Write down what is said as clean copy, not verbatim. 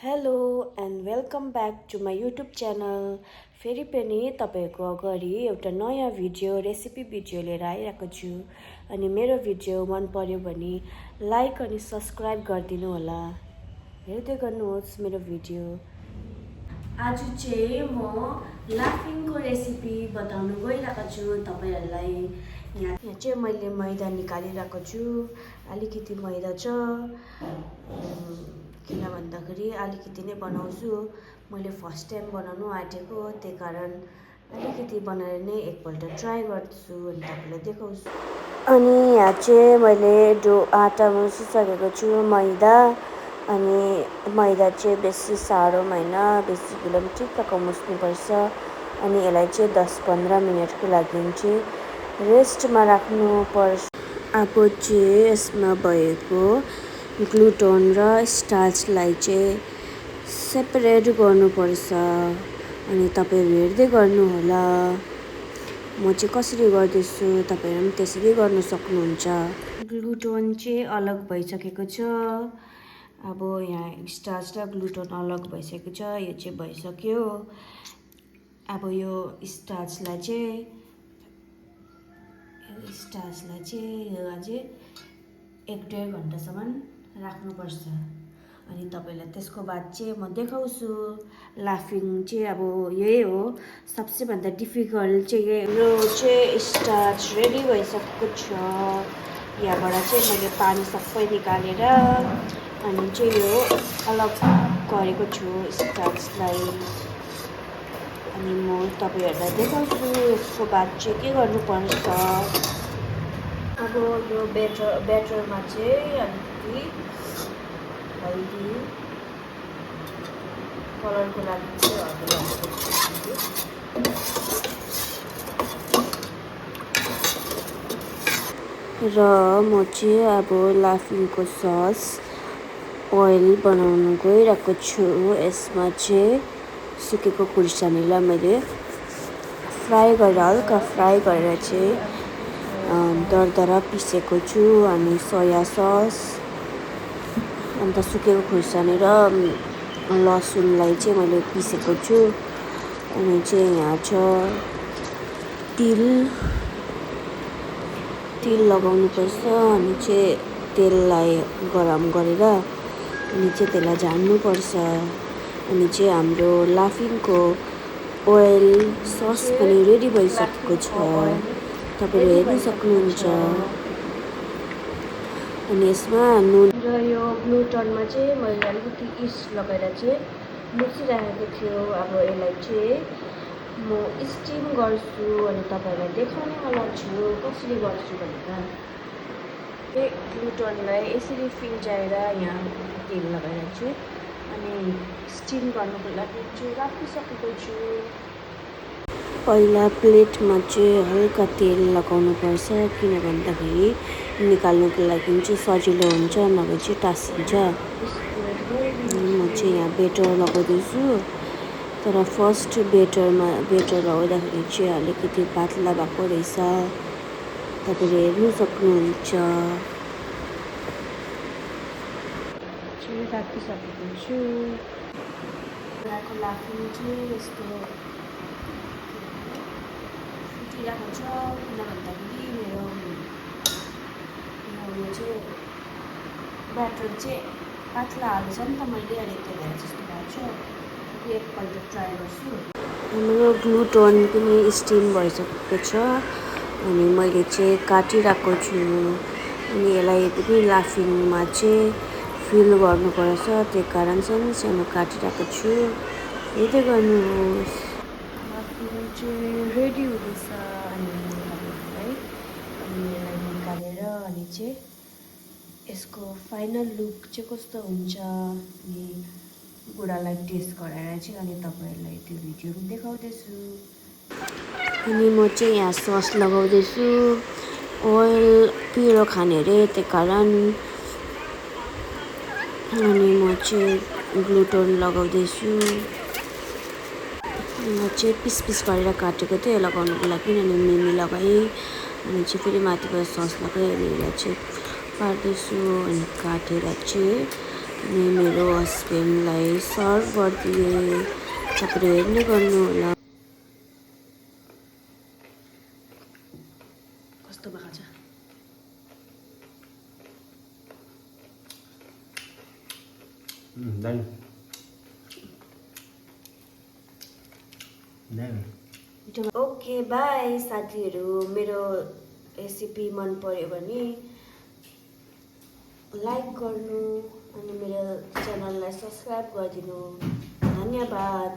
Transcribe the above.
Hello and welcome back to my YouTube channel. फेरि पनि तपाईँहरूको अगाडि एउटा नयाँ रेसिपी भिडियो लिएर आइरहेको छु। अनि मेरो भिडियो मन पर्यो भने लाइक अनि सब्सक्राइब गरिदिनु होला। हेर्दै गर्नुहोस् मेरो भिडियो। आज चाहिँ म लाफिङको रेसिपी बताउन गइरहेको छु तपाईँहरूलाई। यहाँ चाहिँ मैले मैदा निकालिरहेको छु। अलिकति मैदा छ, किन भन्दाखेरि अलिकति नै बनाउँछु। मैले फर्स्ट टाइम बनाउनु आँटेको, त्यही कारण अलिकति बनाएर नै एकपल्ट ट्राई गर्छु अनि तपाईँलाई देखाउँछु। अनि यहाँ चाहिँ मैले आँटा मुसिसकेको छु मैदा। अनि मैदा चाहिँ बेसी साह्रो होइन, बेसी ढिलो पनि ठिक्कको मुस्नुपर्छ। अनि यसलाई चाहिँ 10-15 मिनटको लागि चाहिँ रेस्टमा राख्नुपर्छ। अब चाहिँ यसमा भएको ग्लुटोन र स्टार्चलाई चाहिँ सेपरेट गर्नुपर्छ। अनि तपाईँहरू हेर्दै गर्नुहोला म चाहिँ कसरी गर्दैछु, तपाईँहरू पनि त्यसरी गर्न सक्नुहुन्छ। ग्लुटोन चाहिँ अलग भइसकेको छ। अब यहाँ स्टार्च र ग्लुटोन अलग भइसकेको छ, यो चाहिँ भइसक्यो। अब यो स्टार्चलाई चाहिँ यो अझै 1-1.5 घन्टासम्म राख्नुपर्छ। अनि तपाईँलाई त्यसको बाद चाहिँ म देखाउँछु। लाफिङ चाहिँ अब यही हो, सबसे भन्दा डिफिकल्ट चाहिँ यो चाहिँ स्टार्च रेडी भइसकेको छ। यहाँबाट चाहिँ मैले पानी सबै निकालेर अनि चाहिँ यो अलग गरेको छु स्टार्चलाई। अनि म तपाईँहरूलाई देखाउँछु यसको बाद चाहिँ के गर्नुपर्छ। अब यो ब्याटरमा चाहिँ अलिकति हल्दी कलरको लागि चाहिँ हल्दी हाल्नुपर्छ। र म चाहिँ अब लाफिङको सस ओइल बनाउन गइरहेको छु। यसमा चाहिँ सुकेको खुर्सानीलाई मैले फ्राई गरेर हल्का फ्राई गरेर चाहिँ दरदरा पिसेको छु। अनि सोया सस, अन्त सुकेको खुर्सानी र लसुनलाई चाहिँ मैले पिसेको छु। अनि चाहिँ यहाँ छ तिल लगाउनुपर्छ। अनि चाहिँ तेललाई गरम गरेर अनि चाहिँ त्यसलाई झान्नुपर्छ। अनि चाहिँ हाम्रो लाफिङको ओइल सस पनि रेडी भइसकेको छ, तपाईँले हेर्न सक्नुहुन्छ। अनि यसमा नुन र यो ग्लुटनमा चाहिँ मैले अलिकति इस्ट लगाएर चाहिँ मुछिराखेको थियो। अब यसलाई चाहिँ म स्टिम गर्छु अनि तपाईँहरूलाई देखाउनेवाला छु कसरी गर्छु भनेर। ग्लुटनलाई यसरी फिन्जाएर यहाँ तेल लगाएर चाहिँ अनि स्टिम गर्नुको लागि चाहिँ राखिसकेको छु। पहिला प्लेटमा चाहिँ हल्का तेल लगाउनुपर्छ, किन भन्दाखेरि निकाल्नुको लागि चाहिँ सजिलो हुन्छ, नभए चाहिँ टाँसिन्छ। म चाहिँ यहाँ बेटर लगाउँदैछु, तर फर्स्ट बेटर लगाउँदाखेरि चाहिँ अलिकति पातला भएको रहेछ, तपाईँले हेर्नु सक्नुहुन्छ। राखिसकेको छु। लाफिङ चाहिँ यस्तो फुटिरहेको छ, किन भन्दाखेरि मेरो यो चाहिँ ब्याटर चाहिँ पातला हाल्छ नि त मैले, अनि त्यही भएर जस्तो भएको छ। एकपल्ट ट्राई गर्छु। मेरो ग्लुटोन पनि स्टिम भइसकेको छ। अनि मैले चाहिँ काटिरहेको छु। अनि यसलाई पनि लाफिङमा चाहिँ फिल गर्नुपर्छ, त्यही कारण सानो काटिरहेको छु। हेर्दै गर्नुहोस्, लाफिङ चाहिँ रेडी हुँदैछ। अनि यसलाई निकालेर अनि चाहिँ यसको फाइनल लुक चाहिँ कस्तो हुन्छ अनि बुढालाई टेस्ट गराएर चाहिँ अनि तपाईँहरूलाई त्यो भिडियो पनि देखाउँदैछु। अनि म चाहिँ यहाँ सस लगाउँदैछु। ओइल पिरो खाने अरे, त्यही कारण। अनि म चाहिँ ग्लुटोन लगाउँदैछु। म चाहिँ पिस गरेर काटेको थिएँ लगाउनुको लागि। अनि मिमी लगाएँ, अनि चाहिँ फेरि माथिबाट सस लगाएँ। अनि यसलाई चाहिँ पार्दैछु अनि काटेर चाहिँ अनि मेरो हस्बेन्डलाई सर्भ गरिदिएँ। तपाईँले हेर्ने गर्नुहोला कस्तो भएको छ। ओके बाई साथीहरू, मेरो रेसिपी मन पर्यो भने लाइक गर्नु अनि मेरो च्यानललाई सब्सक्राइब गरिदिनु। धन्यवाद।